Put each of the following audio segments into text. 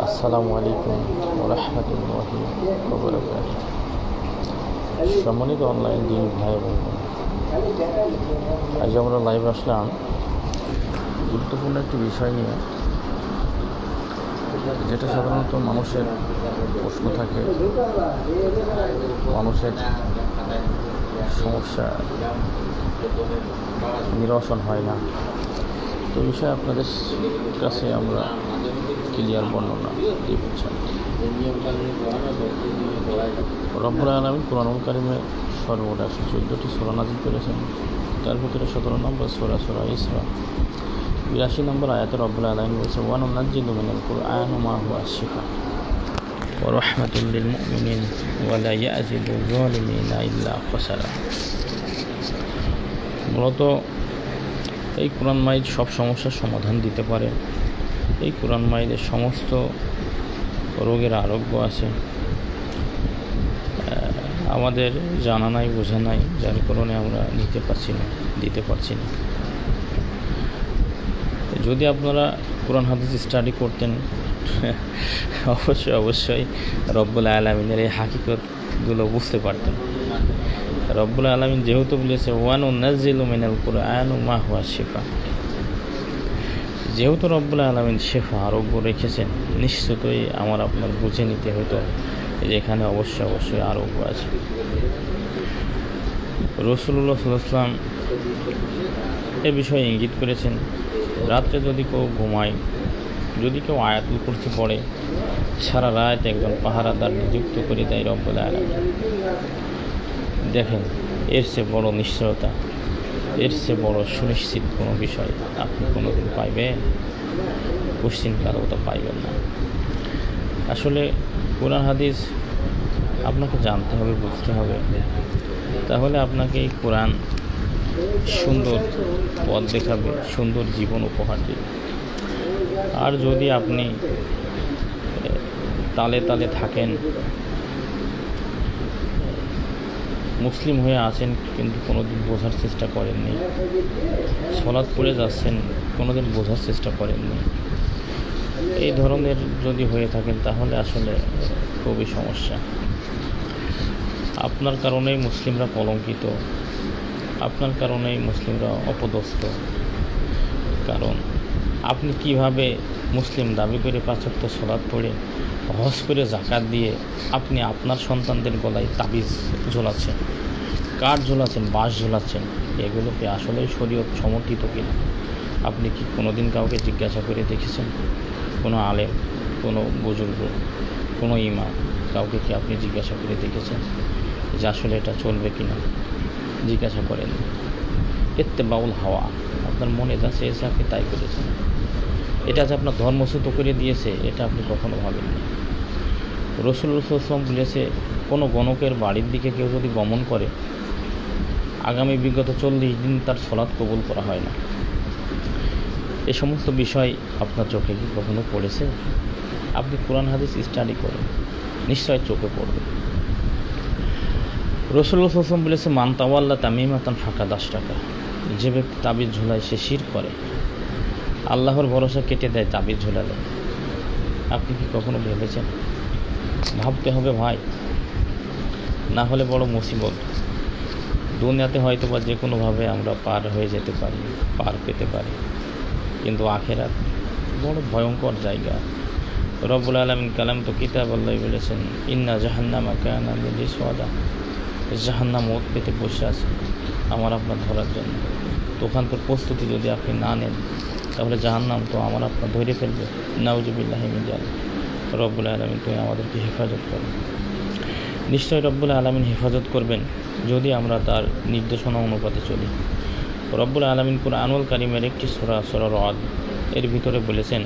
আসসালামু আলাইকুম ওয়া রাহমাতুল্লাহি ওয়া বারাকাতুহু। সম্মানিত অনলাইন দিন ভাই বোন, আজ আমরা লাইভ আসলাম গুরুত্বপূর্ণ একটি বিষয় নিয়ে, যেটা সাধারণত মানুষের প্রশ্ন থাকে, মানুষের সমস্যা নিরসন হয় না। তো বিষয়ে আপনাদের কাছে আমরা ক্লিয়ার বর্ণনা দিয়ে বুঝছেন। রব্বুল আলামিন কুরআনুল কারীমে সর্বমোট 114টি সূরা নাযিল করেছেন। তার ভিতরে 17 নম্বর সূরা ইসরা 82 নম্বর আয়াতে রব্বুল আলামিন বলেছেন, ওয়া নুনাজ্জিলু মিনাল কুরআনি মা হুয়া শিফা ওয়া রাহমাতুল লিল মুমিনিন ওয়া লা ইয়াজিদু যালিমিনা ইল্লা খাসারা। মূলত এই কোরআন মাজিদ সব সমস্যার সমাধান দিতে পারে। এই কোরআন মাজিদের সমস্ত রোগের আরোগ্য আছে। আমাদের জানা নাই, বোঝা নাই, যার কারণে আমরা দিতে পারছি না। যদি আপনারা কোরআন হাদিস স্টাডি করতেন, অবশ্যই রব্বুল আলামিনের এই হাকিকতগুলো বুঝতে পারতেন। রব্বুল আলামিন যেহেতু বলেছে ওয়া নুনাজ্জিলু মিনাল কুরআনি মা হুয়া শিফা, যেহেতু রব্বুল আলামিন শিফা আরোগ্য রেখেছেন, নিশ্চিতই আমার আপনার বুঝে নিতে হতো যে এখানে অবশ্যই আরোগ্য আছে। রাসূলুল্লাহ সাল্লাল্লাহু আলাইহি ওয়াসাল্লাম এ বিষয়ে ইঙ্গিত করেছেন, রাত্রে যদি কেউ ঘুমায়, যদি কেউ আয়াতুল কুরসি পড়ে, সারা রাত একজন পাহারাদার নিযুক্ত করে দেয় রব্বুল আলামিন। দেখেন, এর চেয়ে বড় নিশ্চয়তা, এর চেয়ে বড় সুনিশ্চিত কোনো বিষয় আপনি কোনোদিন পাইবেন? কোশ্চিন কারও তো পাইবেন না। আসলে কোরআন হাদিস আপনাকে জানতে হবে, বুঝতে হবে, তাহলে আপনাকে এই কোরআন সুন্দর পথ দেখাবে, সুন্দর জীবন উপহার দেবে। আর যদি আপনি তালে তালে থাকেন, মুসলিম হয়ে আছেন কিন্তু কোনোদিন বোঝার চেষ্টা করেননি, সালাত পড়ে যাচ্ছেন কোনোদিন বোঝার চেষ্টা করেননি, এই ধরনের যদি হয়ে থাকেন তাহলে আসলে খুবই সমস্যা। আপনার কারণেই মুসলিমরা কলঙ্কিত, আপনার কারণেই মুসলিমরা অপদস্থ। কারণ আপনি কিভাবে মুসলিম দাবি করে 5 ওয়াক্ত সালাত পড়ে, হজ করে, যাকাত দিয়ে আপনি আপনার সন্তানদের গলায় তাবিজ ঝোলাচ্ছেন, কাঠ ঝোলাচ্ছেন, বাঁশ ঝোলাচ্ছেন, এগুলোকে আসলেই শরীয়ত সমর্থিত কিনা আপনি কি কোনোদিন কাউকে জিজ্ঞাসা করে দেখেছেন? কোনো আলেম, কোনো বুজুর্গ, কোনো ইমাম, কাউকে কি আপনি জিজ্ঞাসা করে দেখেছেন যে আসলে এটা চলবে কিনা? জিজ্ঞাসা করেন। ইত্তেবাউল হাওয়া, আপনার মনে যা চেয়েছে আপনি তাই করেছেন। এটা যে আপনার ধর্মচ্যুত করে দিয়েছে, এটা আপনি কখনো ভাবেননি। রাসূলুল্লাহ সাল্লাল্লাহু আলাইহি ওয়াসাল্লাম বলেছে, কোনো গণকের বাড়ির দিকে কেউ যদি গমন করে, আগামী বিগত 40 দিন তার সালাত কবুল করা হয় না। এই সমস্ত বিষয় আপনার চোখে কি কখনো পড়েছে? আপনি কোরআন হাদিস স্টাডি করেন, নিশ্চয় চোখে পড়বে। রাসূলুল্লাহ সাল্লাল্লাহু আলাইহি ওয়াসাল্লাম বলেছে, মান তাওয়াল্লা তামিমাতান ফাঁকা 10 টাকা। যে ব্যক্তি তাবিজ ঝোলায় সে শিরক করে। আল্লাহর ভরসা কেটে দেয় তাবিজ ঝোলালে। আপনি কি কখনো ভেবেছেন? ভাবতে হবে ভাই, না হলে বড় মুসিবত। দুনিয়াতে হয়তো বা যে কোনোভাবে আমরা পার হয়ে যেতে পারি, পার পেতে পারি, কিন্তু আখিরাত বড় ভয়ঙ্কর জায়গা। রব্বুল আলামিন কালাম তো কিতাব আল্লাহ বলেছেন, ইন্না জাহান্নামা কানাত লিসওয়াদা, জাহান্নাম ওত পেতে বসে আছে আমার আপনার ধরার জন্য। তো ওখানকার প্রস্তুতি যদি আপনি না নেন, তাহলে জাহান্নাম তো আমার আপনার ধরে ফেলবে। নাউজুবিল্লাহি মিন যালিক। রব্বুল আলামিন তুমি আমাদেরকে হেফাজত করুন। নিশ্চয়ই রব্বুল আলামিন হেফাজত করবেন যদি আমরা তার নির্দেশনা অনুপাতে চলি। রব্বুল আলামিন কুরআনুল কারীমের একটি সূরা রাদ এর ভিতরে বলেছেন,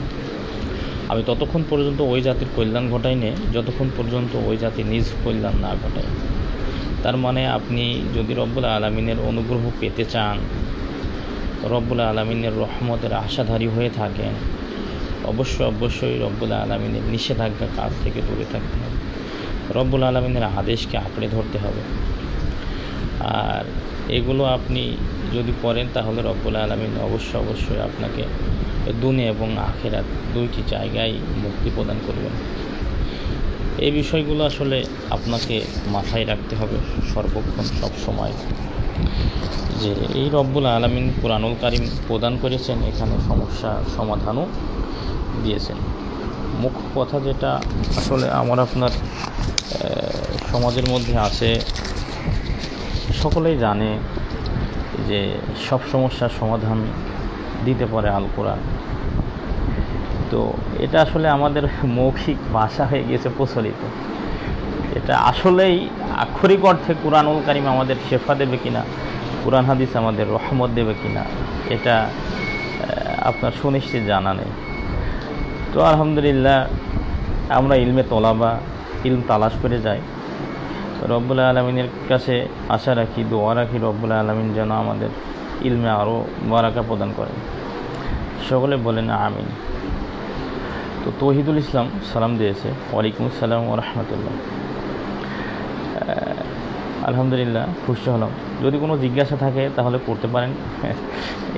আমি ততক্ষণ পর্যন্ত ওই জাতির কল্যাণ ঘটাই নে যতক্ষণ পর্যন্ত ওই জাতি নিজ কল্যাণ না ঘটায়। তার মানে আপনি যদি রব্বুল আলামিনের অনুগ্রহ পেতে চান, রব্বুল আলামিনের রহমতের আশাধারী হয়ে থাকেন, অবশ্যই রব্বুল আলামিনের নিষেধাজ্ঞা কাজ থেকে দূরে থাকতে হবে। রব্বুল আলামিনের আদেশকে আঁকড়ে ধরতে হবে। আর এগুলো আপনি যদি করেন তাহলে রব্বুল আলামিন অবশ্যই আপনাকে দুনিয়া এবং আখিরাত দুইটি জায়গায় মুক্তি প্রদান করবেন। এই বিষয়গুলো আসলে আপনাকে মাথায় রাখতে হবে সর্বক্ষণ সব সময়, যে এই রব্বুল আলামিন কুরআনুল কারীম প্রদান করেছেন, এখানে সমস্যা সমাধানও দিয়েছেন। মুখ্য কথা যেটা আসলে আমার আপনার সমাজের মধ্যে আছে, সকলেই জানে যে সব সমস্যার সমাধান দিতে পারে আল কোরআন। তো এটা আসলে আমাদের মৌখিক ভাষা হয়ে গেছে প্রচলিত। এটা আসলেই আক্ষরিক অর্থে কুরআনুল কারীম আমাদের শেফা দেবে কিনা, কুরআন হাদিস আমাদের রহমত দেবে কিনা, এটা আপনার সুনিশ্চিত জানা নেই। তো আলহামদুলিল্লাহ আমরা ইলমে তলাবা, ইলম তালাশ করে যাই। রব্বুল আলামিনের কাছে আশা রাখি, দোয়া রাখি রব্বুল আলামিন যেন আমাদের ইলমে আরও বারাকা প্রদান করেন। সকলে বলেন আমিন। তো তৌহিদুল ইসলাম সালাম দিয়েছে, ওয়ালাইকুম আসসালাম ওয়া রাহমাতুল্লাহ। আলহামদুলিল্লাহ, খুশি হলাম। যদি কোনো জিজ্ঞাসা থাকে তাহলে করতে পারেন,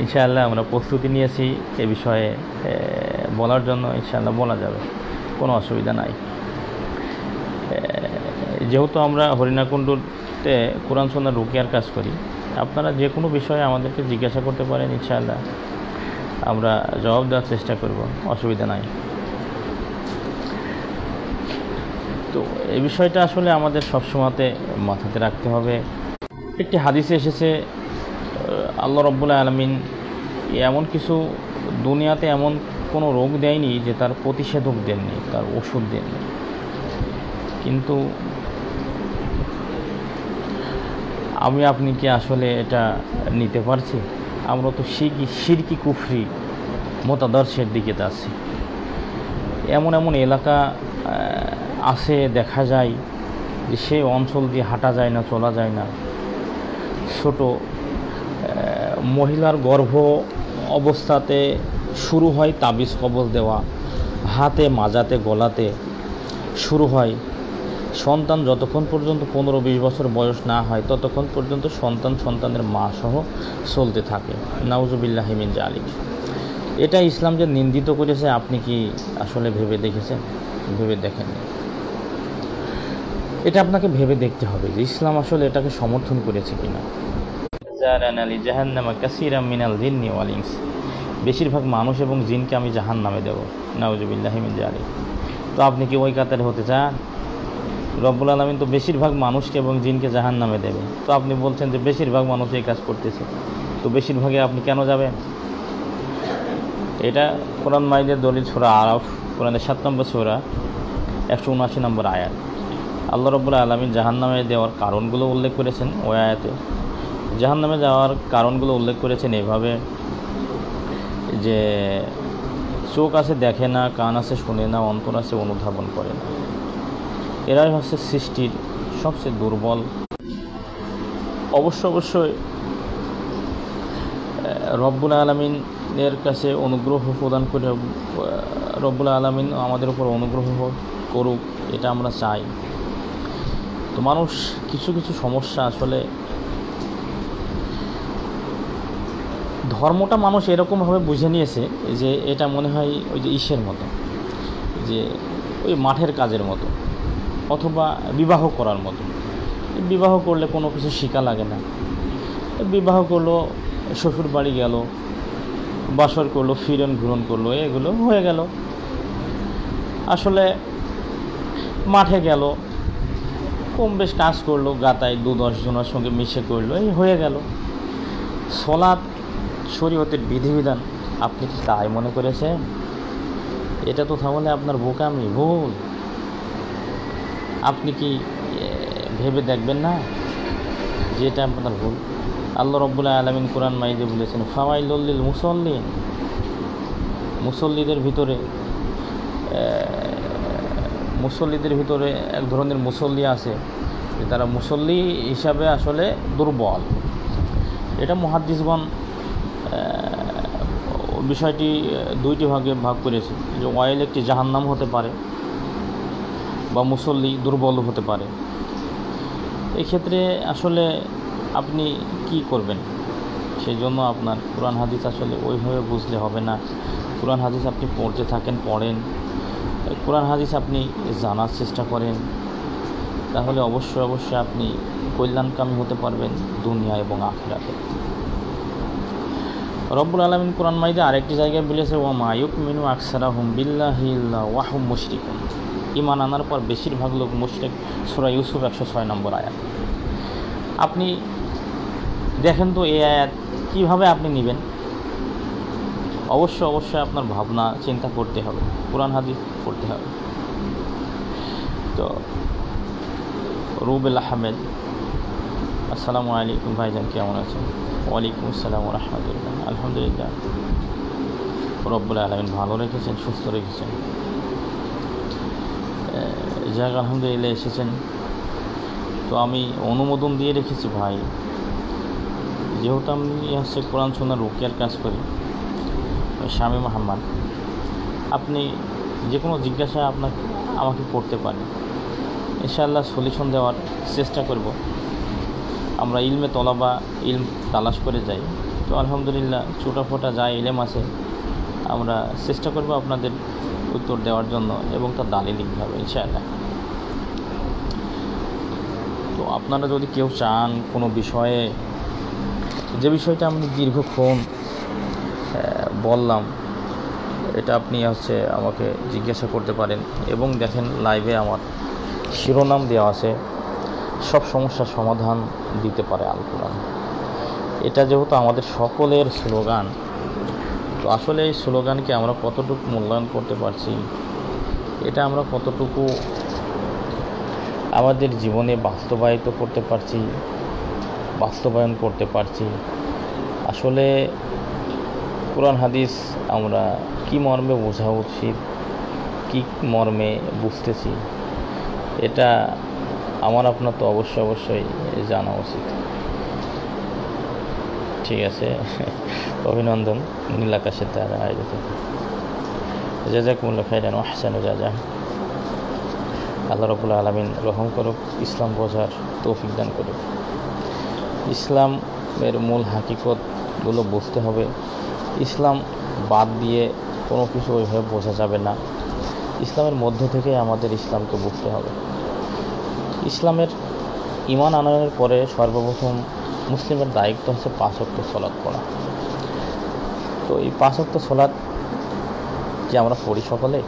ইনশাআল্লাহ আমরা প্রস্তুতি নিয়েছি এ বিষয়ে বলার জন্য, ইনশাআল্লাহ বলা যাবে, কোনো অসুবিধা নাই। যেহেতু আমরা হরিণাকুণ্ডুতে কোরআন সুন্নাহ রুকিয়ার কাজ করি, আপনারা যে কোনো বিষয়ে আমাদেরকে জিজ্ঞাসা করতে পারেন, ইনশাআল্লাহ আমরা জবাব দেওয়ার চেষ্টা করব, অসুবিধা নাই। তো এই বিষয়টা আসলে আমাদের সবসময়তে মাথাতে রাখতে হবে। একটি হাদিসে এসেছে আল্লাহ রাব্বুল আলামিন এমন কিছু দুনিয়াতে এমন কোনো রোগ দেয়নি যে তার প্রতিষেধক দেননি, তার ওষুধ দেননি। কিন্তু আমি আপনি কি আসলে এটা নিতে পারছি? আমরা তো শিরকি কুফরি মতাদর্শের দিকে যাচ্ছি। এমন এমন এলাকা আছে, দেখা যায় যে সেই অঞ্চল দিয়ে হাঁটা যায় না, চলা যায় না। ছোট মহিলার গর্ভ অবস্থাতে শুরু হয় তাবিজ কবজ দেওয়া, হাতে মাজাতে গলাতে শুরু হয়। সন্তান যতক্ষণ পর্যন্ত 15-20 বছর বয়স না হয় ততক্ষণ পর্যন্ত সন্তানের মা সহ চলতে থাকে। নাউজুবিল্লাহি মিন জালিক। এটা ইসলাম যে নিন্দিত করেছে, আপনি কি আসলে ভেবে দেখেছেন? ভেবে দেখেন। এটা আপনাকে ভেবে দেখতে হবে যে ইসলাম আসলে এটাকে সমর্থন করেছে কিনা। জাহান্নামা কাসীরাম মিনাল জিন্নি ওয়াল ইনস। বেশিরভাগ মানুষ এবং জিনকে আমি জাহান্নামে দেব। নাউজুবিল্লাহি মিন জালিক। তো আপনি কি ওই কাতারে হতে চান? রব্বুল আলামিন তো বেশিরভাগ মানুষকে এবং জিনকে জাহান্নামে দেবে। তো আপনি বলছেন যে বেশিরভাগ মানুষ এই কাজ করতেছে, তো বেশিরভাগে আপনি কেন যাবেন? এটা কোরআন মাজিদের দলিল সূরা আরাফ, কোরআনের 7 নম্বর সূরা 179 নম্বর আয়াত। আল্লাহ রাব্বুল আলামিন জাহান্নামে দেওয়ার কারণগুলো উল্লেখ করেছেন ওই আয়াতে। জাহান্নামে যাওয়ার কারণগুলো উল্লেখ করেছেন এভাবে যে চোখ আছে দেখে না, কান আছে শুনে না, অন্তর আছে অনুধাবন করে না। এরাই হচ্ছে সৃষ্টির সবচেয়ে দুর্বল। অবশ্যই রব্বুল আলামিনের কাছে অনুগ্রহ প্রদান করে রব্বুল আলামিন আমাদের উপর অনুগ্রহ করুক, এটা আমরা চাই। তো মানুষ কিছু সমস্যা আসলে, ধর্মটা মানুষ এরকমভাবে বুঝে নিয়েছে যে এটা মনে হয় ওই যে ইসের মতো, যে ওই মাঠের কাজের মতো, অথবা বিবাহ করার মতো। বিবাহ করলে কোনো কিছু শিখা লাগে না। বিবাহ করলো, শ্বশুর বাড়ি গেল, বাসর করলো, ফিরন ঘুরন করলো, এগুলো হয়ে গেল। আসলে মাঠে গেল, কম বেশ কাজ করলো, গাতায় 2-10 জনের সঙ্গে মিশে করলো, এই হয়ে গেল। সালাত শরীয়তের বিধিবিধান আপনি কি তাই মনে করেছেন? এটা তো তাহলে আপনার বোকামি, ভুল। আপনি কি ভেবে দেখবেন না যে এটা আপনার ভুল? আল্লাহ রাব্বুল আলামিন কোরআন মাজিদে বলেছেন ফাওয়াইলুল লিল মুসাল্লিন। মুসল্লিদের ভিতরে এক ধরনের মুসল্লি আছে যে তারা মুসল্লি হিসাবে আসলে দুর্বল। এটা মুহাদ্দিসগণ বিষয়টি 2টি ভাগে ভাগ করেছে, যে ওয়াইল একটি জাহান্নাম হতে পারে বা মুসল্লি দুর্বল হতে পারে। এই ক্ষেত্রে আসলে আপনি কি করবেন? সেই জন্য আপনার কোরআন হাদিস আসলে ওইভাবে বুঝলে হবে না। কোরআন হাদিস আপনি পড়তে থাকেন, পড়েন, কোরআন হাদিস আপনি জানার চেষ্টা করেন, তাহলে অবশ্যই আপনি কল্যাণকামী হতে পারবেন দুনিয়া এবং আখিরাতে। রব্বুল আলামিন কোরআন মাজিদে আরেকটি জায়গায় বলেছে, ওয়া মা ইউমিনু আকসারাহুম বিল্লাহি ইল্লা ওয়া হুম মুশরিকুন। ঈমান আনার পর বেশিরভাগ লোক মুশরিক। সূরা ইউসুফ 106 নম্বর আয়াত। আপনি দেখেন তো এই আয়াত কীভাবে আপনি নেবেন। অবশ্যই আপনার ভাবনা চিন্তা করতে হবে, কোরআন হাদিস পড়তে হবে। তো রুবেল আহমেদ, আসসালামু আলাইকুম ভাইজান, কেমন আছেন? ওয়ালাইকুম আসসালাম ওয়া রাহমাতুল্লাহ। আলহামদুলিল্লাহ, রব্বুল আলামিন ভালো রেখেছেন, সুস্থ রেখেছেন। যাক আলহামদুলিল্লাহ এসেছেন। তো আমি অনুমোদন দিয়ে রেখেছি ভাই, যেহেতু আমি কোরআন শোনার রুকিয়ার কাজ করি, স্বামী মোহাম্মদ, আপনি যে কোনো জিজ্ঞাসা আমাকে করতে পারেন, ইনশাআল্লাহ সলিউশন দেওয়ার চেষ্টা করব। আমরা ইলমে তলাবা ইলম তালাশ করে যাই, তো আলহামদুলিল্লাহ ছোটাফোটা যা ইলম আছে আমরা চেষ্টা করব আপনাদের উত্তর দেওয়ার জন্য, এবং তার দালিল লিখতে হবে ইনশাআল্লাহ। তো আপনারা যদি কেউ চান কোনো বিষয়ে, যে বিষয়টা আমি দীর্ঘক্ষণ বললাম, এটা আপনি আমাকে জিজ্ঞাসা করতে পারেন। এবং দেখেন লাইভে আমার শিরোনাম দেওয়া আছে, সব সমস্যার সমাধান দিতে পারে আল কোরআন। এটা যেহেতু আমাদের সকলের স্লোগান, তো আসলে এই স্লোগানকে আমরা কতটুকু মূল্যায়ন করতে পারছি, এটা আমরা কতটুকু আমাদের জীবনে বাস্তবায়ন করতে পারছি। আসলে কোরআন হাদিস আমরা কি মর্মে বোঝা উচিত, কি মর্মে বুঝতেছি, এটা আমার আপনার তো অবশ্যই জানা উচিত। ঠিক আছে, অভিনন্দন নীলাকাশের দ্বারা আয়োজিত। জাযাকুমুল্লাহু খাইরান ওয়া আহসানু জাযা। আল্লাহ রাব্বুল আলামিন রহম করুক, ইসলাম বোঝার তৌফিক দান করুক। ইসলামের মূল হাকিকতগুলো বুঝতে হবে। ইসলাম বাদ দিয়ে কোনো কিছু ওইভাবে বোঝা যাবে না। ইসলামের মধ্য থেকে আমাদের ইসলামকে বুঝতে হবে। ইসলামের ঈমান আনয়নের পরে সর্বপ্রথম মুসলিমের দায়িত্ব হচ্ছে 5 ওয়াক্ত সালাত পড়া। তো এই 5 ওয়াক্ত সালাত কি আমরা পড়ি সকলে?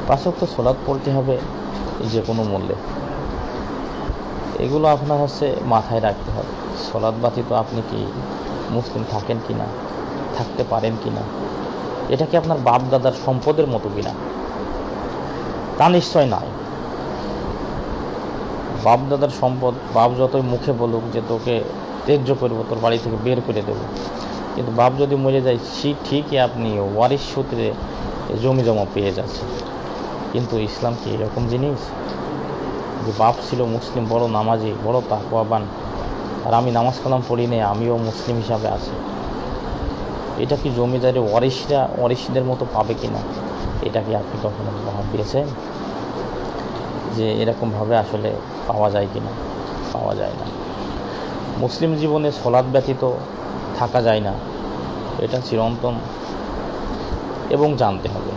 5 ওয়াক্ত সালাত পড়তে হবে যে কোনো মূল্যে। এগুলো আপনার মাথায় রাখতে হবে। সালাত ব্যতীত আপনি কি মুসলিম থাকেন কি না, থাকতে পারেন কি না, এটা কি আপনার বাপ দাদার সম্পদের মতো কিনা? তা নিশ্চয় নয়। বাপ দাদার সম্পদ, বাপ যতই মুখে বলুক যে তোকে ত্যায্য করবো, তোর বাড়ি থেকে বের করে দেবো, কিন্তু বাপ যদি মরে যায়, ঠিকই আপনি ওয়ারিশ সূত্রে জমি জমা পেয়ে যাচ্ছেন। কিন্তু ইসলাম কি এরকম জিনিস যে বাপ ছিল মুসলিম, বড় নামাজি, বড় তাকওয়াবান, আর আমি নামাজ কালাম পড়ি নেই, আমিও মুসলিম হিসাবে আছি? এটা কি জমিদারি ওয়ারিশদের মতো পাবে কিনা, এটা কি আপনি কখনো ভাবিয়েছেন যে এরকমভাবে আসলে পাওয়া যায় কিনা? পাওয়া যায় না। মুসলিম জীবনে সালাত ব্যতীত থাকা যায় না, এটা চিরন্তন এবং জানতে হবে।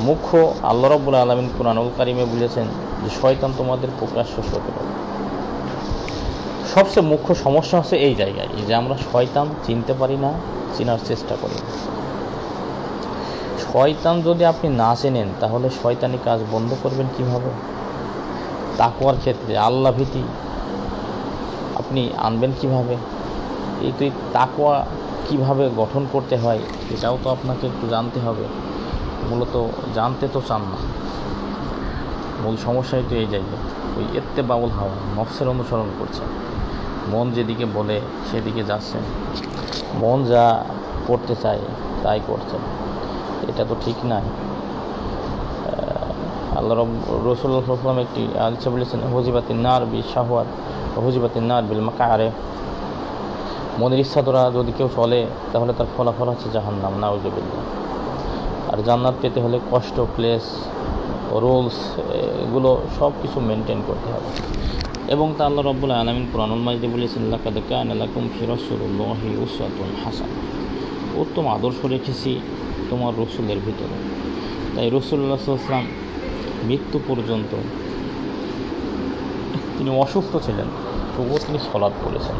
মুখ্য আল্লাহ রাব্বুল আলামিন কুরআনুল কারীমে বলেছেন যে শয়তান তোমাদের প্রকাশ্য শত্রু। সবচেয়ে মুখ্য সমস্যা হচ্ছে এই জায়গায় যে আমরা শয়তান চিনতে পারি না, চেনার চেষ্টা করি। শয়তান যদি আপনি না চেনেন, তাহলে শয়তানি কাজ বন্ধ করবেন কিভাবে? তাকওয়ার ক্ষেত্রে আল্লাহ ভীতি আপনি আনবেন কিভাবে? এই তাকওয়া কিভাবে গঠন করতে হয়, এটাও তো আপনাকে একটু জানতে হবে। মূলত জানতে তো চান না, মূল সমস্যাই তো এই জায়গায়। ওই ইত্তেবাউল হাওয়া, নফসের অনুসরণ করছে। মন যেদিকে বলে সেদিকে যাচ্ছে, মন যা করতে চায় তাই করছে। এটা তো ঠিক নয়। আল্লাহ রাসূলুল্লাহ সাল্লাল্লাহু আলাইহি ওয়াসাল্লাম একটি হাদিসে বলেছেন, হুজিবাতিন নার বিশাহওয়াত ওয়া হুজিবাতিন নার বিল মাকারে। মনের ইচ্ছা দ্বারা যদি কেউ চলে, তাহলে তার ফলাফল হচ্ছে জাহান্নাম, নাউযুবিল্লাহ। আর জান্নাত পেতে হলে কষ্ট, প্লেস, রুলস, এগুলো সব কিছু মেনটেন করতে হবে। এবং তা আল্লাহ রাব্বুল আলামিন কুরআনুল মাজিদে বলেছেন, লাকাদ কানা লাকুম ফি রাসূলিল্লাহি উসওয়াতুন হাসানাহ। উত্তম আদর্শ রেখেছি তোমার রসুলের ভিতরে। তাই রাসূলুল্লাহ সাল্লাল্লাহু আলাইহি ওয়াসাল্লাম মৃত্যু পর্যন্ত তিনি অসুস্থ ছিলেন, তবুও তিনি সলাৎ পড়েছেন।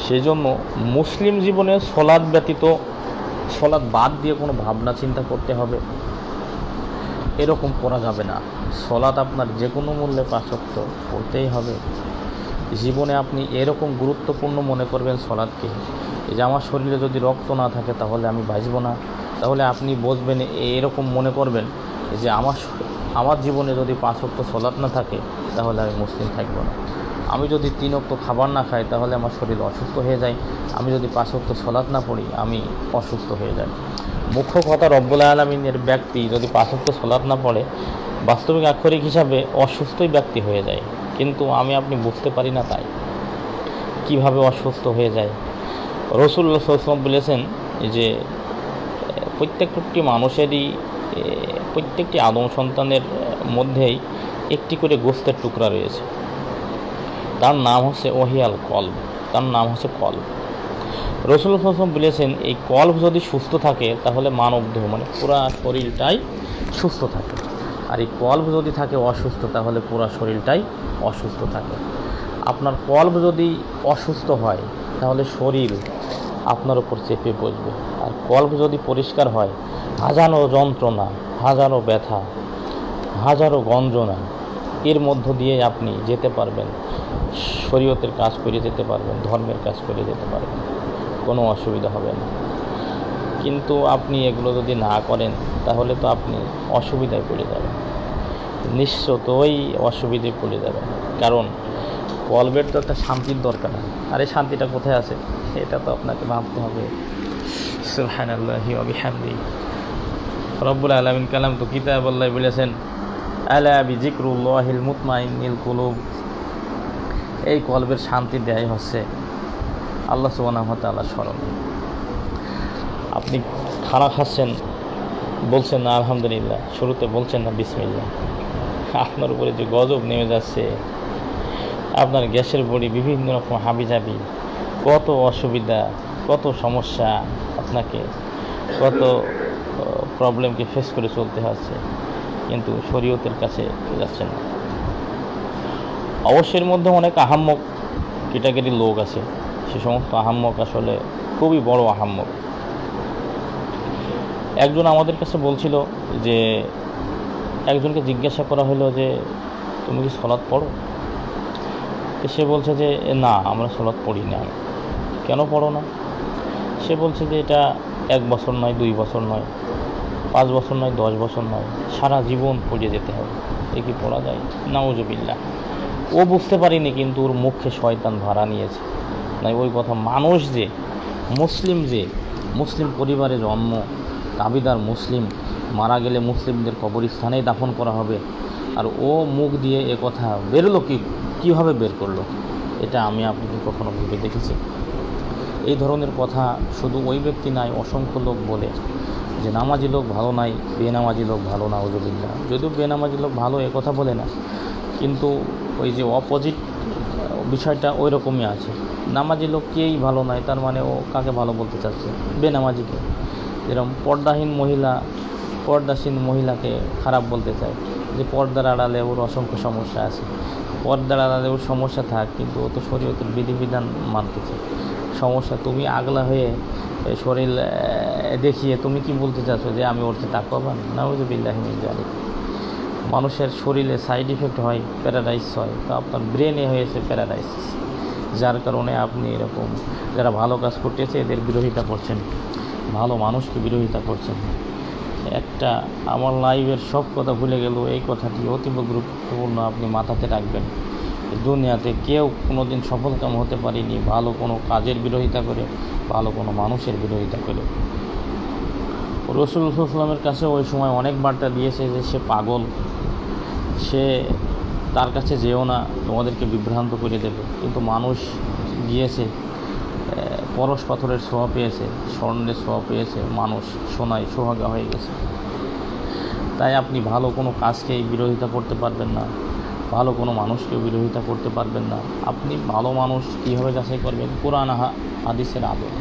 সেজন্য মুসলিম জীবনে সলাৎ ব্যতীত, সলাৎ বাদ দিয়ে কোনো ভাবনা চিন্তা করতে হবে এরকম করা যাবে না। সলাৎ আপনার যে কোনো মূল্যে 5 ওয়াক্ত পড়তেই হবে। জীবনে আপনি এরকম গুরুত্বপূর্ণ মনে করবেন সলাৎকে, যে আমার শরীরে যদি রক্ত না থাকে তাহলে আমি বাঁচব না। তাহলে আপনি বুঝবেন, এরকম মনে করবেন যে আমার জীবনে যদি 5 ওয়াক্ত সলাৎ না থাকে তাহলে আমি মুসলিম থাকব না। আমি যদি 3 ওয়াক্ত খাবার না খাই তাহলে আমার শরীর অসুস্থ হয়ে যায়। আমি যদি 5 ওয়াক্ত সলাৎ না পড়ি আমি অসুস্থ হয়ে যাই। মুখ্য কথা, রব্বুল আলামিনের ব্যক্তি যদি 5 ওয়াক্ত সলাৎ না পড়ে বাস্তবিক আক্ষরিক হিসাবে অসুস্থই ব্যক্তি হয়ে যায়, কিন্তু আপনি বুঝতে পারি না। তাই কিভাবে অসুস্থ হয়ে যায়? রাসূলুল্লাহ সাল্লাল্লাহু আলাইহি ওয়াসাল্লাম বলেছেন যে প্রত্যেকটি মানুষেরই, প্রত্যেকটি আদম সন্তানের মধ্যেই একটি করে গোশতের টুকরা রয়েছে। তার নাম হচ্ছে ওহিয়াল কলব, তার নাম হচ্ছে কলব। রাসূলুল্লাহ সাল্লাল্লাহু আলাইহি ওয়াসাল্লাম বলেছেন এই কলব যদি সুস্থ থাকে তাহলে মানবদেহ মানে পুরা শরীরটাই সুস্থ থাকে, আর এই কলব যদি থাকে অসুস্থ তাহলে পুরা শরীরটাই অসুস্থ থাকে। আপনার কলব যদি অসুস্থ হয় তাহলে শরীর আপনার উপর চেপে বসবে, আর কলব যদি পরিষ্কার হয় হাজারো যন্ত্রণা, হাজারো ব্যথা, হাজারো গঞ্জনা এর মধ্য দিয়ে আপনি যেতে পারবেন, শরীয়তের কাজ করে যেতে পারবেন, ধর্মের কাজ করে যেতে পারবেন, কোনো অসুবিধা হবে না। কিন্তু আপনি এগুলো যদি না করেন তাহলে তো আপনি অসুবিধায় পড়ে যাবেন, নিশ্চয়ই অসুবিধায় পড়ে যাবেন। কারণ কলবের তো একটা শান্তির দরকার, আর এই শান্তিটা কোথায় আছে এটা তো আপনাকে ভাবতে হবে। সুবহানাল্লাহি ওয়া বিহামদিহি। রব্বুল আলামিন কালাম তো কিতাবুল্লাহ বলেছেন, আলা বিযিকরুল্লাহিল মুতমাইন্নিল কুলুব। এই কলবের শান্তি দেয় হচ্ছে আল্লাহ সুবহানাহু ওয়া তাআলার স্মরণ। আপনি খানা খাচ্ছেন, বলছেন না আলহামদুলিল্লাহ, শুরুতে বলছেন না বিসমিল্লাহ, আপনার উপরে যে গজব নেমে যাচ্ছে, আপনার গ্যাসের বড়ি, বিভিন্ন রকম হাবিজাবি, কত অসুবিধা, কত সমস্যা, আপনাকে কত প্রবলেমকে ফেস করে চলতে হচ্ছে, কিন্তু শরীয়তের কাছে যাচ্ছেন না। অবশ্যের মধ্যে অনেক আহাম্মক ক্যাটাগরির লোক আছে, সে সমস্ত আহাম্মক আসলে খুবই বড় আহাম্মক। একজন আমাদের কাছে বলছিল যে একজনকে জিজ্ঞাসা করা হলো যে তুমি কি সলাৎ পড়ো? সে বলছে যে না, আমরা সলাৎ পড়ি না। কেন পড়ো না? সে বলছে যে এটা 1 বছর নয়, 2 বছর নয়, 5 বছর নয়, 10 বছর নয়, সারা জীবন পড়ে যেতে হবে। এ কি পড়া যায়? নাউজুবিল্লাহ। ও বুঝতে পারিনি, কিন্তু ওর মুখে শয়তান ভাড়া নিয়েছে। নাই ওই কথা, মানুষ যে মুসলিম পরিবারে জন্ম, দাবিদার মুসলিম, মারা গেলে মুসলিমদের কবরস্থানেই দাফন করা হবে, আর ও মুখ দিয়ে এ কথা বেরোলো কীভাবে বের করলো? এটা আমি আপনাকে কখনো ভেবে দেখেছি? এই ধরনের কথা শুধু ওই ব্যক্তি নয়, অসংখ্য লোক বলে যে নামাজি লোক ভালো নাই, বেনামাজি লোক ভালো না। নাউজুবিল্লাহ। যদিও বেনামাজি লোক ভালো এ কথা বলে না, কিন্তু ওই যে অপোজিট বিষয়টা ওই রকমই আছে। নামাজি লোক কেই ভালো নয়, তার মানে ও কাকে ভালো বলতে চাচ্ছে? বেনামাজিকে। যেরকম পর্দাসীন মহিলাকে খারাপ বলতে চায়, যে পর্দার আড়ালে ওর অসংখ্য সমস্যা আছে। পর্দার আড়ালে ওর সমস্যা থাক, কিন্তু ও তো শরীয়তের বিধিবিধান মানতেছে। সমস্যা তুমি আগলা হয়ে শরীর দেখিয়ে তুমি কি বলতে চাচ্ছ যে আমি ওর চেয়ে তাকওয়াবান? নাউযুবিল্লাহি মিন যালিক। মানুষের শরীরে সাইড ইফেক্ট হয়, প্যারালাইজ হয়, তো আপনার ব্রেনে হয়েছে প্যারালাইসিস, যার কারণে আপনি এরকম যারা ভালো কাজ করতেছে এদের বিরোধিতা করছেন, ভালো মানুষকে বিরোধিতা করছেন। একটা আমার লাইভের সব কথা ভুলে গেল, এই কথাটি অতীব গুরুত্বপূর্ণ, আপনি মাথাতে রাখবেন। দুনিয়াতে কেউ কোনো দিন সফলকাম হতে পারেনি ভালো কোনো কাজের বিরোধিতা করে, ভালো কোনো মানুষের বিরোধিতা করে। রাসূলুল্লাহ সাল্লাল্লাহু আলাইহি ওয়াসাল্লামের কাছে ওই সময় অনেক বার্তা দিয়েছে যে সে পাগল, তার কাছে যেও না, তোমাদেরকে বিভ্রান্ত করে দেবে। কিন্তু মানুষ গিয়েছে, পরশ পাথরের ছোঁয়া পেয়েছে, স্বর্ণের ছোঁয়া পেয়েছে, মানুষ সোনায় সোহাগা হয়ে গেছে। তাই আপনি ভালো কোনো কাজকেই বিরোধিতা করতে পারবেন না, ভালো কোনো মানুষকেও বিরোধিতা করতে পারবেন না। আপনি ভালো মানুষ কীভাবে যাচাই করবেন? কোরআন হাদিসের আদব।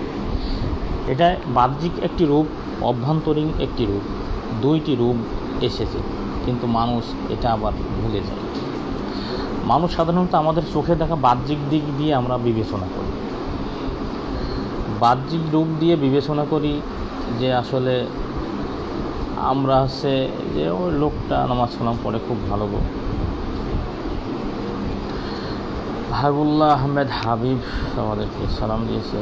এটা বাহ্যিক একটি রূপ, অভ্যন্তরীণ একটি রূপ, দুইটি রূপ এসেছে, কিন্তু মানুষ এটা আবার ভুলে যায়। মানুষ সাধারণত আমাদের চোখে দেখা বাহ্যিক দিক দিয়ে আমরা বিবেচনা করি, বাহ্যিক রূপ দিয়ে বিবেচনা করি যে আসলে আমরা যে ওই লোকটা নামাজ কালাম পড়ে খুব ভালো গো। হাবিবুল্লাহ আহমেদ হাবিব আমাদেরকে সালাম দিয়েছে,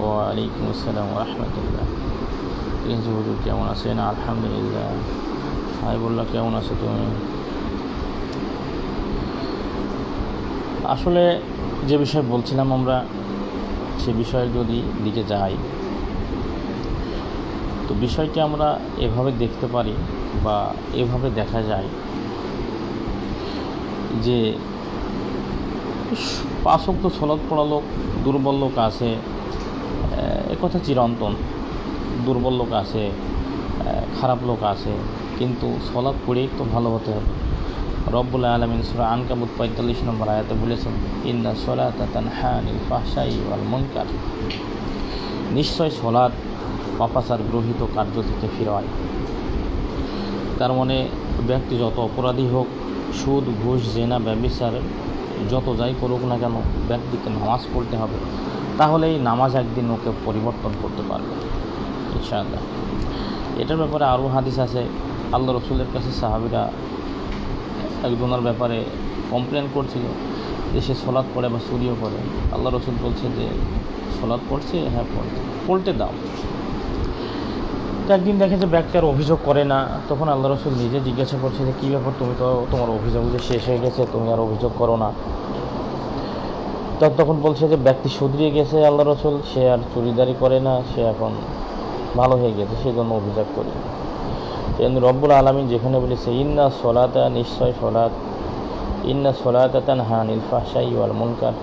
ওয়ালাইকুম আসসালাম রহমতুল্লাহ। হুজুর কেমন আছেন? আলহামদুলিল্লাহ। হাবিবুল্লাহ কেমন আছো তুমি? আসলে যে বিষয় বলছিলাম আমরা, সে বিষয়ের যদি দিকে যাই, তো বিষয়টি আমরা এভাবে দেখতে পারি বা এভাবে দেখা যায় যে 5 ওয়াক্ত সালাত পড়া লোক দুর্বল লোক আছে, একথা চিরন্তন। দুর্বল লোক আছে, খারাপ লোক আছে, কিন্তু সালাত পড়েই তো ভালো হতে হবে। রব্বুল আলামিন সূরা আনকাবুত 45 নম্বর আয়াতে বলেছেন, ইন্না সলাতা তানহা আনিল ফাহশাই ওয়াল মুনকার। নিশ্চয় সালাত পাপাচার গ্রহিত কার্য থেকে ফিরায়। তার মানে ব্যক্তি যত অপরাধী হোক, সুদ ঘুষ জেনা ব্যভিচার যত যাই করুক না কেন, ব্যক্তিকে নামাজ পড়তে হবে, তাহলে এই নামাজ একদিন ওকে পরিবর্তন করতে পারবে ইনশাআল্লাহ। এটার ব্যাপারে আরও হাদিস আছে। আল্লাহ রসুলের কাছে সাহাবীরা একজনের ব্যাপারে কমপ্লেন করছিল যে সে সালাত পড়ে বা চুরিও করে। আল্লাহ রসুল বলছে যে সালাত পড়ছে, হ্যাঁ পড়তে দাও। তো একদিন দেখে যে ব্যক্তি আর অভিযোগ করে না, তখন আল্লাহ রসুল নিজে জিজ্ঞাসা করছে যে কী ব্যাপার, তুমি তো তোমার অভিযোগ যে শেষ হয়ে গেছে, তুমি আর অভিযোগ করো না। তখন বলছে যে ব্যক্তি শুধরিয়ে গেছে আল্লাহ রসুল, সে আর চুরিদারি করে না, সে এখন ভালো হয়ে গেছে, সেই জন্য অভিযোগ করি। কিন্তু রব্বুল আলামিন যেখানে বলেছে ইন্না সলাতা, নিশ্চয় সলাত, ইন্না সলাতা তানহা আনিল ফাহশাই ওয়াল মুনকার,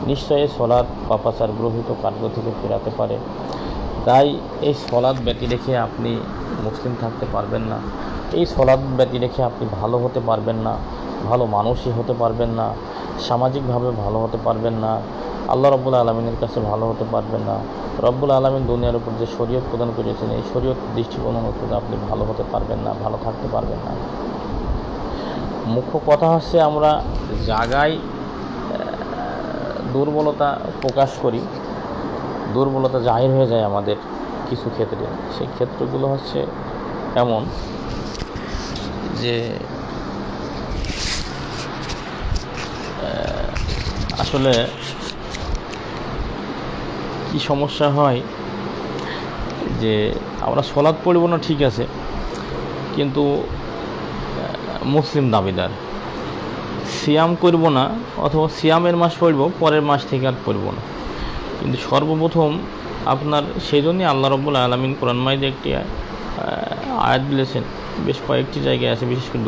নিশ্চয়ই সলাত পাপাচার গ্রহিত কার্য থেকে ফেরাতে পারে। তাই এই সলাৎ ব্যতি রেখে আপনি মুসলিম থাকতে পারবেন না, এই সলাৎ ব্যতি রেখে আপনি ভালো হতে পারবেন না, ভালো মানুষই হতে পারবেন না, সামাজিকভাবে ভালো হতে পারবেন না, আল্লাহ রব্বুল আলামিনের কাছে ভালো হতে পারবেন না। রব্বুল আলামিন দুনিয়ার উপর যে শরীয়ত প্রদান করেছেন, এই শরীয়ত দৃষ্টিকোণ অনুযায়ী আপনি ভালো হতে পারবেন না, ভালো থাকতে পারবেন না। মুখ্য কথা হচ্ছে আমরা জায়গায় দুর্বলতা প্রকাশ করি, দুর্বলতা জাহির হয়ে যায় আমাদের কিছু ক্ষেত্রে। সেই ক্ষেত্রগুলো হচ্ছে এমন যে আসলে কি সমস্যা হয় যে আমরা সালাত পড়ব না ঠিক আছে, কিন্তু মুসলিম দাবিদার, সিয়াম করব না, অথবা সিয়ামের মাস পড়ব, পরের মাস থেকে আর পড়ব না। কিন্তু সর্বপ্রথম আপনার সেই জন্যই আল্লাহ রব্বুল আলামিন কোরআন মাজিদে একটি আয়াত বলেছেন, বেশ কয়েকটি জায়গায় আছে, বিশেষ করে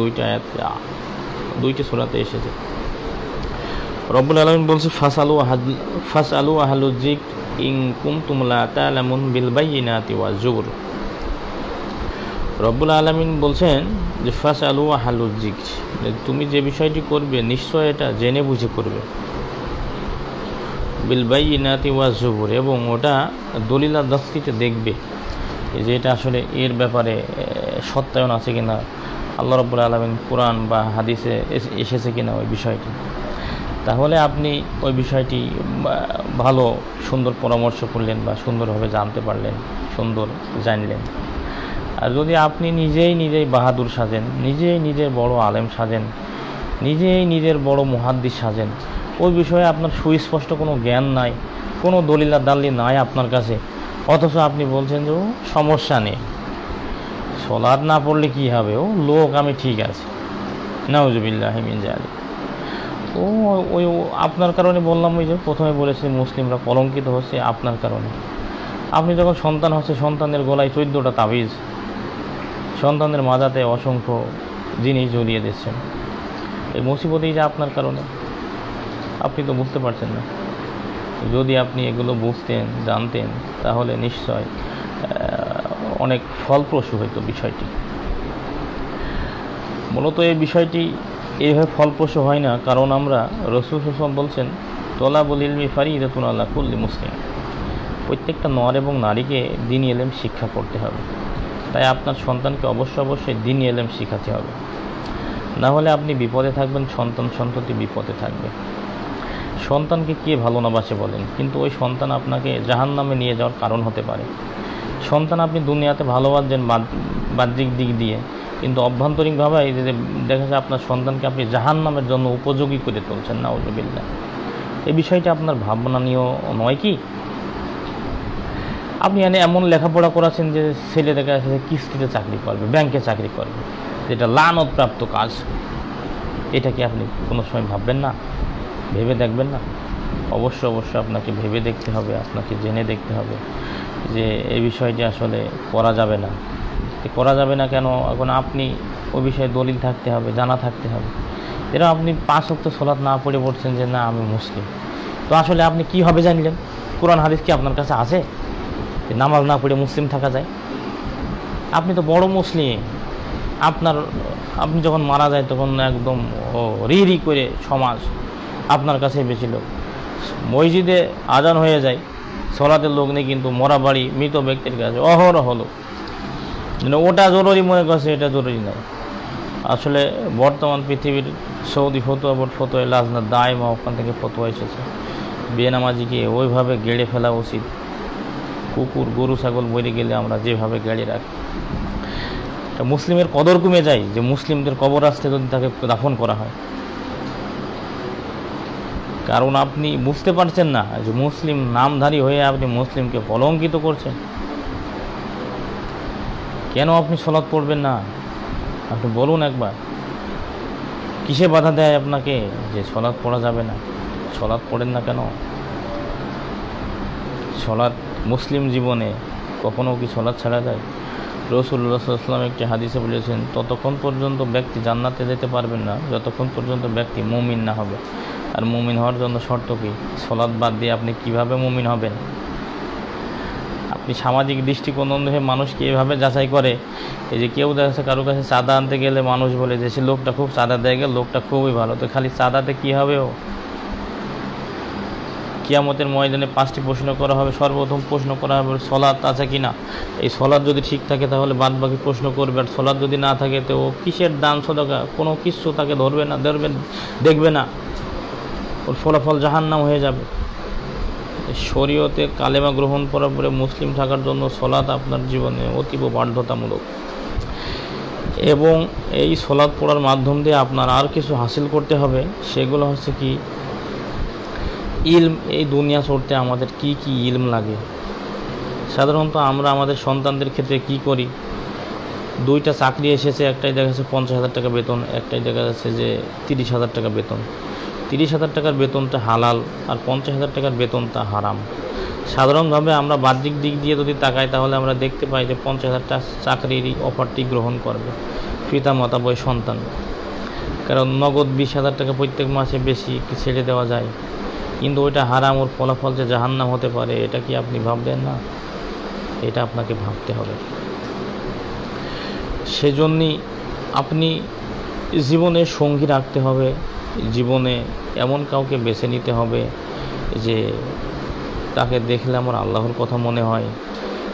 দুইটি সূরাতে এসেছে। রব্বুল আলামিন বলছে ফাসআলু আহলুয যিকর ইন কুনতুম লা তা'লামুন বিল বায়িনাতি ওয়াজ জুবুর। রব্বুল আলামিন বলছেন যে ফাসআলু আহলুয যিকর, তুমি যে বিষয়টি করবে নিশ্চয় এটা জেনে বুঝে করবে, বিল বায়িনাতি ওয়াজ জুবুর, এবং ওটা দলিল দস্তিতে দেখবে যে এটা আসলে এর ব্যাপারে সত্যায়ন আছে কিনা, আল্লাহ রাব্বুল আলামিন কোরআন বা হাদিসে এসেছে কিনা ওই বিষয়টি। তাহলে আপনি ওই বিষয়টি ভালো সুন্দর পরামর্শ করলেন বা সুন্দরভাবে জানতে পারলেন, সুন্দর জানলেন। আর যদি আপনি নিজেই বাহাদুর সাজেন, নিজের বড় আলেম সাজেন, নিজের বড় মুহাদ্দিস সাজেন, ওই বিষয়ে আপনার সুস্পষ্ট কোনো জ্ঞান নাই, কোনো দলিলা দাল্লি নাই আপনার কাছে, অথচ আপনি বলছেন যে ও সমস্যা নেই, সালাত না পড়লে কী হবে, ও লোক আমি ঠিক আছে, নাউজুবিল্লাহি মিন যালিক। ওই আপনার কারণে বললাম, ওই যে প্রথমে বলেছি মুসলিমরা কলঙ্কিত হচ্ছে আপনার কারণে। আপনি যখন সন্তান হচ্ছে, সন্তানের গলায় 14টা তাবিজ, সন্তানের মাজাতে অসংখ্য জিনিস ঝুলিয়ে দিচ্ছেন, এই মুসিবতেই যে আপনার কারণে। আপনি তো বুঝতে পারছেন না। যদি আপনি এগুলো বুঝতেন, জানতেন, তাহলে নিশ্চয় অনেক ফলপ্রসূ হইতো বিষয়টি। মূলত এই বিষয়টি এইভাবে ফলপ্রসূ হয় না, কারণ আমরা রাসূল সাল্লাল্লাহু আলাইহি ওয়াসাল্লাম বলছেন তলাবুল ইলমি ফারিদাতুন আলা কুল্লি মুসলিম, প্রত্যেকটা নর এবং নারীকে দ্বীনি ইলম শিক্ষা করতে হবে। তাই আপনার সন্তানকে অবশ্যই দ্বীনি ইলম শেখাতে হবে, না হলে আপনি বিপদে থাকবেন, সন্ততি বিপদে থাকবে। সন্তানকে কে ভালো না বাসে বলেন, কিন্তু ওই সন্তান আপনাকে জাহান্নামে নিয়ে যাওয়ার কারণ হতে পারে। সন্তান আপনি দুনিয়াতে ভালোবাসছেন বাহ্যিক দিক দিয়ে, কিন্তু অভ্যন্তরিকভাবে এই যে দেখা যায় আপনার সন্তানকে আপনি জাহান্নামের জন্য উপযোগী করে তুলছেন, নাউযুবিল্লাহ। এই বিষয়টা আপনার ভাবনানীয় নয় কি? আপনি এমন লেখাপড়া করাচ্ছেন যে ছেলে দেখা যাচ্ছে কিস্তিতে চাকরি করবে, ব্যাংকে চাকরি করবে, যেটা লানতপ্রাপ্ত কাজ। এটা কি আপনি কোনো সময় ভাববেন না, ভেবে দেখবেন না? অবশ্যই আপনাকে ভেবে দেখতে হবে, আপনাকে জেনে দেখতে হবে যে এই বিষয়টি আসলে করা যাবে না। করা যাবে না কেন? এখন আপনি ওই বিষয়ে দলিল থাকতে হবে, জানা থাকতে হবে। এরকম আপনি 5 ওয়াক্ত সালাত না পড়ে বলছেন যে না আমি মুসলিম, তো আসলে আপনি কীভাবে জানলেন? কোরআন হাদিস কি আপনার কাছে আছে যে নামাজ না পড়ে মুসলিম থাকা যায়? আপনি তো বড় মুসলিম। আপনি যখন মারা যায় তখন একদম রি করে সমাজ আপনার কাছে বেশি লোক। মসজিদে আজান হয়ে যায়, সলাতের লোক নেই, কিন্তু মরা বাড়ি মৃত ব্যক্তির কাছে অহরহ লোক। ওটা জরুরি মনে করছে, এটা জরুরি নয়। আসলে বর্তমান পৃথিবীর সৌদি ফতোয়া বোর্ড ফতোয়া লাজনা দায়মা, ওখান থেকে ফতোয়া এসেছে বেনামাজিকে ওইভাবে গেড়ে ফেলা উচিত। কুকুর গরু ছাগল মরে গেলে আমরা যেভাবে গেড়ে রাখি, মুসলিমের কদর কমে যায় যে মুসলিমদের কবর আসতে যদি তাকে দাফন করা হয়। কারণ আপনি বুঝতে পারছেন না যে মুসলিম নামধারী হয়ে আপনি মুসলিমকে কলঙ্কিত করছেন। কেন আপনি সালাত পড়বেন না? আপনি বলুন একবার, কিসে বাধা দেয় আপনাকে যে সালাত পড়া যাবে না? সালাত পড়েন না কেন? সালাত মুসলিম জীবনে কখনো কি সালাত ছাড়া যায়? রাসূলুল্লাহ সাল্লাল্লাহু আলাইহি ওয়াসাল্লাম একটি হাদিসে বলেছেন, ততক্ষণ পর্যন্ত ব্যক্তি জান্নাতে যেতে পারবেন না যতক্ষণ পর্যন্ত ব্যক্তি মুমিন না হবে। আর মুমিন হওয়ার জন্য শর্ত কি? সালাত বাদ দিয়ে আপনি কিভাবে মুমিন হবেন? আপনি সামাজিক দৃষ্টিকোণ অনুযায়ী মানুষকে এভাবে যাচাই করে, এই যে কেউ দেখা যাচ্ছে কারো কাছে চাঁদা আনতে গেলে মানুষ বলে যে সে লোকটা খুব চাঁদা দেয় গেল, লোকটা খুবই ভালো। তো খালি চাঁদাতে কী হবে? ও কিয়ামতের ময়দানে 5টি প্রশ্ন করা হবে। সর্বপ্রথম প্রশ্ন করা হবে সলাৎ আছে কি না। এই সলাৎ যদি ঠিক থাকে তাহলে বাদ বাকি প্রশ্ন করবে, আর সলাৎ যদি না থাকে তো ও কিসের দান সদকা, কোনো কিছু তাকে দেখবে না, ওর ফলাফল জাহান্নাম হয়ে যাবে। শরীয়তে কালেমা গ্রহণ করার পরে মুসলিম থাকার জন্য সলাৎ আপনার জীবনে অতীব বাধ্যতামূলক, এবং এই সলাৎ পড়ার মাধ্যম দিয়ে আপনার আর কিছু হাসিল করতে হবে। সেগুলো হচ্ছে কি? ইলম। এই দুনিয়া চড়তে আমাদের কি কি ইলম লাগে? সাধারণত আমরা আমাদের সন্তানদের ক্ষেত্রে কি করি? 2টা চাকরি এসেছে, একটাই দেখা যাচ্ছে 50,000 টাকা বেতন, একটাই দেখা যাচ্ছে যে 30,000 টাকা বেতন। 30,000 টাকার বেতনটা হালাল, আর 50,000 টাকার বেতনটা হারাম। সাধারণভাবে আমরা বাহ্যিক দিক দিয়ে যদি তাকাই তাহলে আমরা দেখতে পাই যে 50,000 টাকা চাকরির অফারটি গ্রহণ করবে পিতা মাতা বয় সন্তান, কারণ নগদ 20,000 টাকা প্রত্যেক মাসে বেশি ছেড়ে দেওয়া যায়। কিন্তু ওইটা হারাম, ওর ফলাফল যে জাহান্নাম হতে পারে, এটা কি আপনি ভাববেন না? এটা আপনাকে ভাবতে হবে। সেজন্যই আপনি জীবনে সঙ্গী রাখতে হবে, জীবনে এমন কাউকে বেছে নিতে হবে যে তাকে দেখলে আমার আল্লাহর কথা মনে হয়,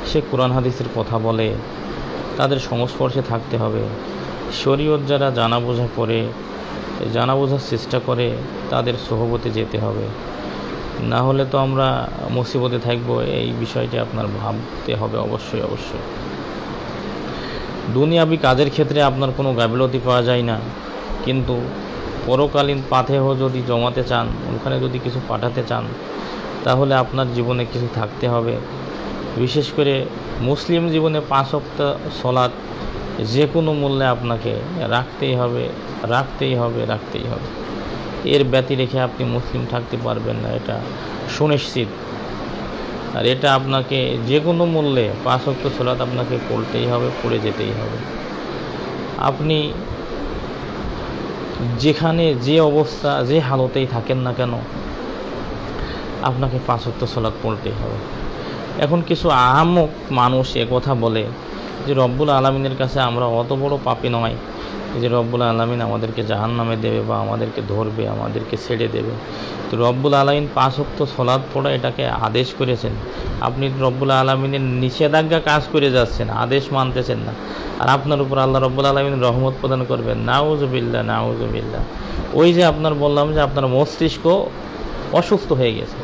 সে কোরআন হাদিসের কথা বলে, তাদের সংস্পর্শে থাকতে হবে। শরীয়ত যারা জানা বোঝা করে, জানা বোঝার চেষ্টা করে, তাদের সোহবতে যেতে হবে। না হলে তো আমরা মুসিবতে থাকব। এই বিষয়টি আপনার ভাবতে হবে অবশ্যই। দুনিয়াবি কাজের ক্ষেত্রে আপনার কোনো গাফিলতি পাওয়া যায় না, কিন্তু পরকালীন পাথেয় যদি জমাতে চান, ওখানে যদি কিছু পাঠাতে চান, তাহলে আপনার জীবনে কিছু থাকতে হবে। বিশেষ করে মুসলিম জীবনে 5 ওয়াক্ত সালাত যে কোনো মূল্যে আপনাকে রাখতেই হবে। এর ব্যতি রেখে আপনি মুসলিম থাকতে পারবেন না, এটা সুনিশ্চিত। আর এটা আপনাকে যে কোনো মূল্যে 5 ওয়াক্ত সালাত আপনাকে পড়তেই হবে, পড়ে যেতেই হবে। আপনি যেখানে যে অবস্থা, যে হালতেই থাকেন না কেন, আপনাকে 5 ওয়াক্ত সালাত পড়তেই হবে। এখন কিছু আহাম্মক মানুষ কথা বলে যে রব্বুল আলামিনের কাছে আমরা অত বড় পাপী নয়, যে রব্বুল আলামিন আমাদেরকে জাহান্নামে দেবে বা আমাদেরকে ধরবে, আমাদেরকে ছেড়ে দেবে। তো রব্বুল আলামিন 5 ওয়াক্ত সালাত পড়া এটাকে আদেশ করেছেন, আপনি রব্বুল আলামিনের নিষেধাজ্ঞা কাজ করে যাচ্ছেন, আদেশ মানতেছেন না, আর আপনার উপর আল্লাহ রব্বুল আলামিন রহমত প্রদান করবেন। নাউজুবিল্লাহ, নাউজুবিল্লাহ। ওই যে আপনার বললাম যে আপনার মস্তিষ্ক অসুস্থ হয়ে গেছে,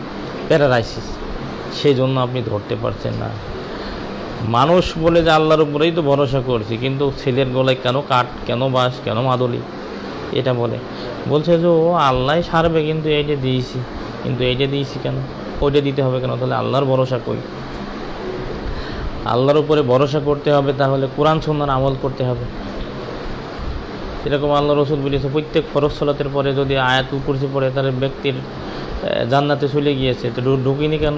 প্যারালাইসিস, সেই জন্য আপনি ধরতে পারছেন না। মানুষ বলে যে আল্লাহর উপরেই তো ভরসা করছি, কিন্তু ছেলের গলায় কেন কাঠ, কেন বাঁশ, কেন মাদুলি, এটা বলছে যে ও আল্লাহ সারবে, কিন্তু এইটা দিয়েছি, কিন্তু এইটা দিয়েছি কেন, ওইটা দিতে হবে কেন? তাহলে আল্লাহর ভরসা কই? আল্লাহর উপরে ভরসা করতে হবে, তাহলে কোরআন সুন্নাহর আমল করতে হবে। এরকম আল্লাহ রসুল বলেছে, প্রত্যেক ফরজ সালাতের পরে যদি আয়াতুল কুরসি পড়ে তাহলে ব্যক্তির জান্নাতে চলে গিয়েছে। তো ঢুকিনি কেন?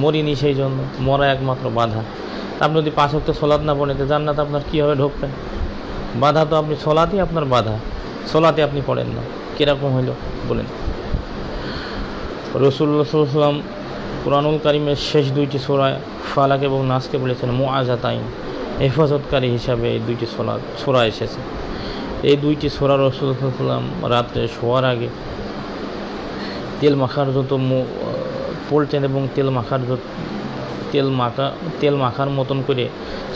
মরিনি, সেই জন্য। মরা একমাত্র বাধা। আপনি যদি 5 ওয়াক্ত সালাত না পড়েন তো জান্নাত আপনার কীভাবে ঢুকবেন? বাধা তো আপনি সলাতেই আপনার বাধা, সলাতে আপনি পড়েন না, কীরকম হইল বলেন? রাসূলুল্লাহ সাল্লাল্লাহু আলাইহি ওয়াসাল্লাম কুরআনুল কারীমের শেষ 2টি সূরা ফালাক এবং নাসকে বলেছেন মুআযাতাইন, হেফাজতকারী হিসাবে এই 2টি সূরা এসেছে। এই 2টি সূরা রাসূলুল্লাহ সাল্লাল্লাহু আলাইহি ওয়াসাল্লাম রাত্রে শোয়ার আগে তেল মাখার যত পড়তেন এবং তেল মাখার মতন করে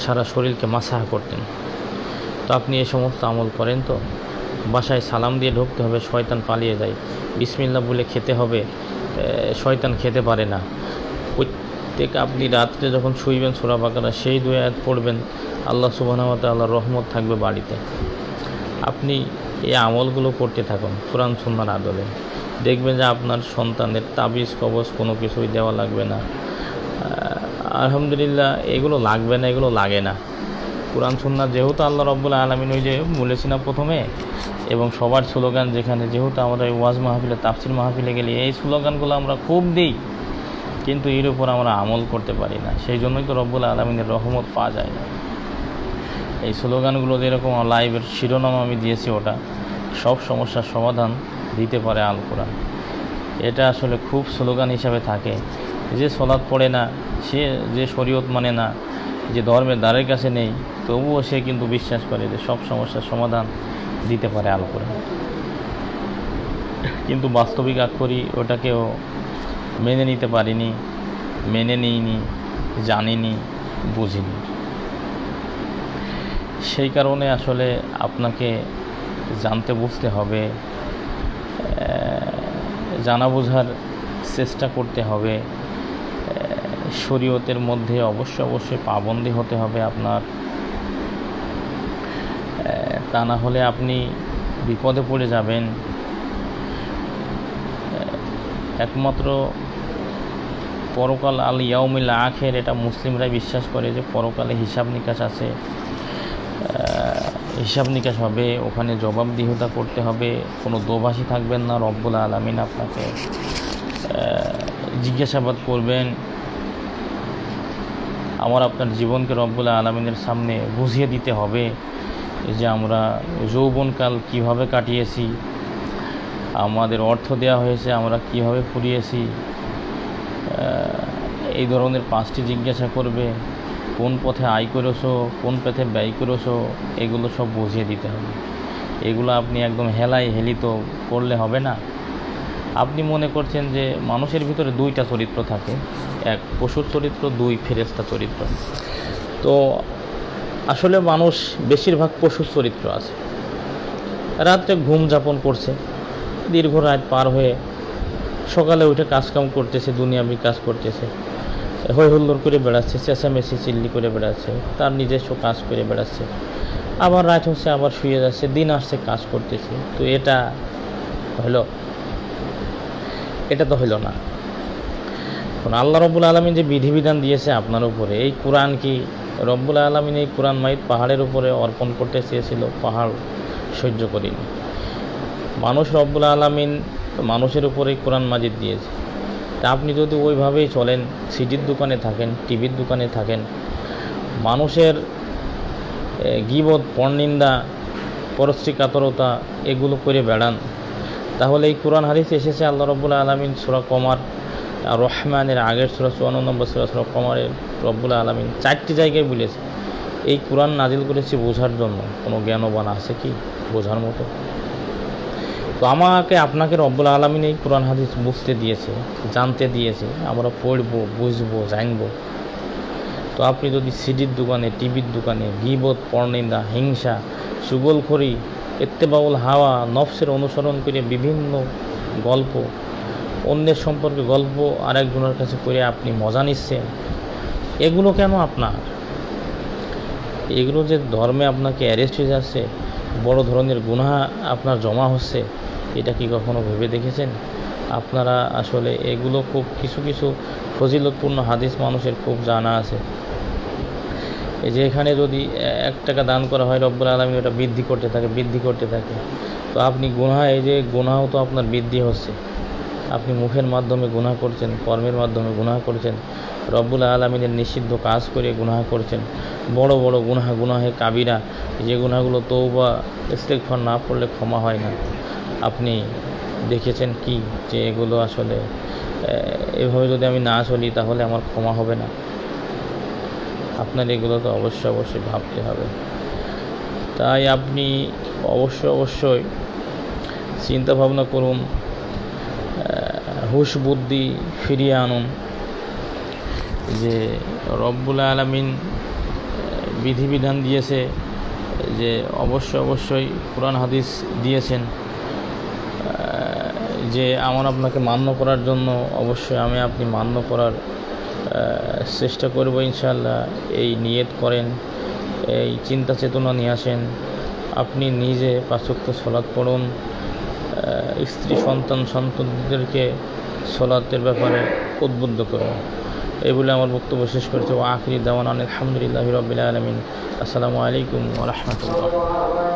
সারা শরীরকে মাসাহ করতেন। তো আপনি এই সমস্ত আমল করেন তো? বাসায় সালাম দিয়ে ঢুকতে হবে, শয়তান পালিয়ে যায়। বিসমিল্লাহ বলে খেতে হবে, শয়তান খেতে পারে না। প্রত্যেক আপনি রাত্রে যখন শুইবেন সূরা বাকারা সেই 2 আয়াত পড়বেন, আল্লাহ সুবহানাহু ওয়া তাআলার রহমত থাকবে বাড়িতে। আপনি এই আমলগুলো করতে থাকুন কোরআন সুন্নাহর আদলে, দেখবেন যে আপনার সন্তানের তাবিজ কবজ কোনো কিছুই দেওয়া লাগবে না। আলহামদুলিল্লাহ, এগুলো লাগবে না, এগুলো লাগে না। কোরআন সুন্নাহ যেহেতু আল্লাহ রাব্বুল আলামিন ওই যে বলেছি না প্রথমে, এবং সবার স্লোগান, যেখানে যেহেতু আমরা ওয়াজ মাহফিলে, তাফসির মাহফিলে গেলে এই স্লোগানগুলো আমরা খুব দিই, কিন্তু এর উপর আমরা আমল করতে পারি না। সেই জন্যই তো রব্বুল আলামিনের রহমত পাওয়া যায় না। এই স্লোগানগুলো যেরকম লাইভের শিরোনাম আমি দিয়েছি, ওটা সব সমস্যার সমাধান দিতে পারে আল কোরআন। এটা আসলে খুব স্লোগান হিসাবে থাকে। যে সালাত পড়ে না, সে যে শরীয়ত মানে না, যে ধর্মের দ্বারের কাছে নেই, তবুও সে কিন্তু বিশ্বাস করে যে সব সমস্যার সমাধান দিতে পারে আল কোরআন। কিন্তু বাস্তবিক আক্ষরি ওটাকেও মেনে নিতে পারিনি, মেনে নিইনি, জানিনি, বুঝিনি। সেই কারণে আসলে আপনাকে জানতে বুঝতে হবে, জানা বোঝার চেষ্টা করতে হবে। শরীয়তের মধ্যে অবশ্যই পাবন্দি হতে হবে আপনার, তা না হলে আপনি বিপদে পড়ে যাবেন। একমাত্র পরকাল আল ইয়াউমিল আখির, এটা মুসলিমরাই বিশ্বাস করে যে পরকালে হিসাব নিকাশ আছে, হিসাব নিকাশ হবে, ওখানে জবাবদিহিতা করতে হবে, কোনো দোভাষী থাকবেন না। রব্বুল আলামিন আপনাকে জিজ্ঞাসাবাদ করবেন। আপনার জীবনকে রব্বুল আলামিনের সামনে বুঝিয়ে দিতে হবে যে আমরা যৌবনকাল কিভাবে কাটিয়েছি, আমাদের অর্থ দেওয়া হয়েছে আমরা কিভাবে ফুরিয়েছি। এই ধরনের 5টি জিজ্ঞাসা করবে। কোন পথে আয় করেছো, কোন পথে ব্যয় করেছো, এগুলো সব বুঝিয়ে দিতে হবে। এগুলো আপনি একদম হেলিত করলে হবে না। আপনি মনে করছেন যে মানুষের ভিতরে 2টা চরিত্র থাকে, 1 পশুর চরিত্র, 2 ফেরেশতা চরিত্র। তো আসলে মানুষ বেশিরভাগ পশুর চরিত্র আছে। রাত্রে ঘুম যাপন করছে, দীর্ঘ রাত পার হয়ে সকালে উঠে কাজকাম করতেছে, দুনিয়াবি কাজ করতেছে, হই হুল্লোড় করে বেড়াচ্ছে, চেঁচামেচি চিল্লি করে বেড়াচ্ছে, তার নিজস্ব কাজ করে বেড়াচ্ছে। আবার রাত হচ্ছে, আবার শুয়ে যাচ্ছে, দিন আসছে, কাজ করতেছে। তো এটা তো হইল না। কারণ আল্লাহ রব্বুল আলামিন যে বিধিবিধান দিয়েছে আপনার উপরে, এই কোরআন কি রব্বুল আলামিন এই কোরআন মাইত পাহাড়ের উপরে অর্পণ করতে চেয়েছিল, পাহাড় সহ্য করিনি। মানুষ রব্বুল আলামিন মানুষের উপরে কোরআন মাজিদ দিয়েছে। তা আপনি যদি ওইভাবেই চলেন, সিডির দোকানে থাকেন, টিভির দোকানে থাকেন, মানুষের গীবত, পরনিন্দা, পরশ্রী কাতরতা এগুলো করে বেড়ান, তাহলে এই কোরআন হাদিস এসেছে আল্লাহ রব্বুল আলামিন সূরা কমার রহমানের আগের সূরা 54 নম্বর সূরা কমারের রব্বুল আলামিন 4টি জায়গায় বলেছে এই কোরআন নাজিল করেছি বোঝার জন্য, কোনো জ্ঞানবান আছে কি বোঝার মতো? তো আমাকে আপনাকে রব্বুল আলামিন এই কোরআন হাদিস বুঝতে দিয়েছে, জানতে দিয়েছে, আমরা পড়বো, বুঝবো, জানবো। তো আপনি যদি সিডির দোকানে, টিভির দোকানে গীবত, পরনিন্দা, হিংসা, চুগলখড়ি, ইত্তেবাউল হাওয়া, নফসের অনুসরণ করে বিভিন্ন গল্প, অন্যের সম্পর্কে গল্প আরেকজনের কাছে করে আপনি মজা নিচ্ছেন, এগুলো কেন আপনার? এগুলো যে ধর্মে আপনাকে অ্যারেস্ট হয়ে যাচ্ছে, বড় ধরনের গুনাহ আপনার জমা হচ্ছে, এটা কি কখনো ভেবে দেখেছেন? আপনারা আসলে এগুলো খুব কিছু কিছু ফজিলতপূর্ণ হাদিস মানুষের খুব জানা আছে। এই যে এখানে যদি 1 টাকা দান করা হয়, রব্বুল আলামিন ওটা বৃদ্ধি করতে থাকে। তো আপনি গুনাহ, এই যে গুনাহ তো আপনার বৃদ্ধি হচ্ছে, আপনি মুখের মাধ্যমে গুনাহ করছেন, কর্মের মাধ্যমে গুনাহ করছেন, রব্বুল আলামিনের নিষিদ্ধ কাজ করে গুনাহ করছেন, বড় বড় গুনাহে কাবিরা, যে গুনাহগুলো তওবা ইস্তেগফার না পড়লে ক্ষমা হয় না। আপনি দেখেছেন কি যে এগুলো আসলে এভাবে যদি আমি না চলি তাহলে আমার ক্ষমা হবে না? আপনার এগুলো তো অবশ্যই ভাবতে হবে। তাই আপনি অবশ্যই চিন্তা ভাবনা করুন, হুশ বুদ্ধি ফিরিয়ে আনুন, যে রব্বুল আলামিন বিধিবিধান দিয়েছে, যে অবশ্যই কোরআন হাদিস দিয়েছেন, যে আমার আপনাকে মান্য করার জন্য অবশ্যই আমি আপনি মান্য করার চেষ্টা করব ইনশাআল্লাহ। এই নিয়ত করেন, এই চিন্তা চেতনা নিয়ে আসেন। আপনি নিজে 5 ওয়াক্ত সালাত পড়ুন, স্ত্রী সন্তানদেরকে সালাতের ব্যাপারে উদ্বুদ্ধ করুন। এই বলে আমার বক্তব্য শেষ করছি। ওয়া আখিরি দাওয়ানা আলহামদুলিল্লাহি রাব্বিল আলামিন। আসসালামু আলাইকুম ওয়া রাহমাতুল্লাহ।